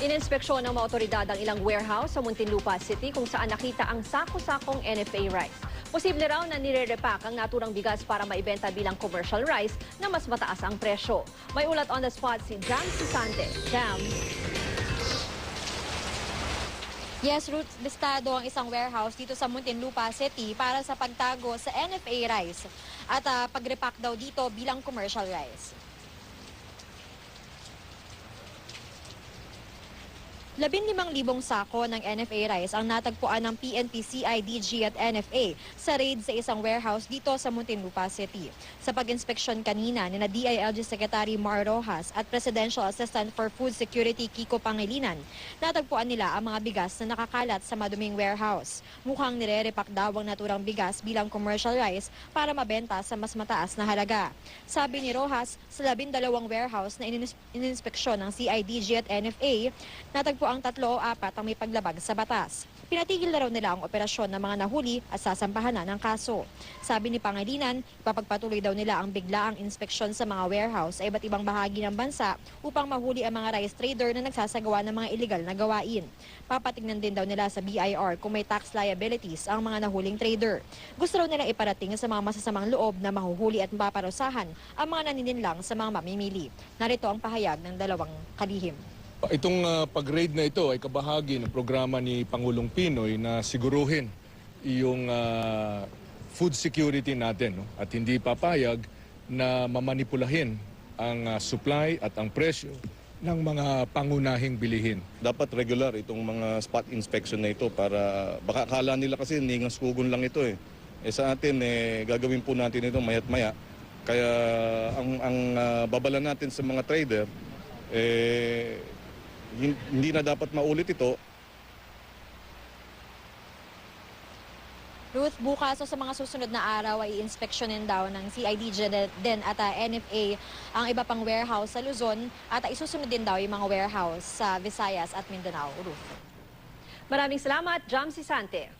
Ininspeksyon ng mga otoridad ang ilang warehouse sa Muntinlupa City kung saan nakita ang sako-sakong NFA rice. Posible raw na nire-repack ang naturang bigas para maibenta bilang commercial rice na mas mataas ang presyo. May ulat on the spot si Jam Sisante. Jam. Yes, Ruth, listado ang isang warehouse dito sa Muntinlupa City para sa pagtago sa NFA rice at pag-repack daw dito bilang commercial rice. 15,000 sako ng NFA rice ang natagpuan ng PNP, CIDG at NFA sa raid sa isang warehouse dito sa Muntinlupa City. Sa pag-inspeksyon kanina ni DILG Secretary Mar Rojas at Presidential Assistant for Food Security Kiko Pangilinan, natagpuan nila ang mga bigas na nakakalat sa maduming warehouse. Mukhang nire-repack daw ang naturang bigas bilang commercial rice para mabenta sa mas mataas na halaga. Sabi ni Rojas, sa 12 warehouse na ininspeksyon ng CIDG at NFA, natagpuan ang 3 o 4 ang may paglabag sa batas. Pinatigil na raw nila ang operasyon ng mga nahuli at sasampahan na ng kaso. Sabi ni Pangilinan, ipapagpatuloy daw nila ang biglaang inspeksyon sa mga warehouse sa iba't ibang bahagi ng bansa upang mahuli ang mga rice trader na nagsasagawa ng mga illegal na gawain. Papatignan din daw nila sa BIR kung may tax liabilities ang mga nahuling trader. Gusto raw nilang iparating sa mga masasamang loob na mahuhuli at mapaparusahan ang mga naninlinlang sa mga mamimili. Narito ang pahayag ng 2 kalihim. Itong pag-raid na ito ay kabahagi ng programa ni Pangulong Pinoy na siguruhin yung food security natin, no? At hindi papayag na mamanipulahin ang supply at ang presyo ng mga pangunahing bilihin. Dapat regular itong mga spot inspection na ito para baka akala nila kasi ningas kugon lang ito eh. Sa atin gagawin po natin ito mayat maya. Kaya ang babala natin sa mga trader hindi na dapat maulit ito. Ruth, bukas o sa mga susunod na araw ay inspeksyonin daw ng CIDG din at NFA ang iba pang warehouse sa Luzon at isusunod din daw yung mga warehouse sa Visayas at Mindanao. Ruth. Maraming salamat, Jam Sisante.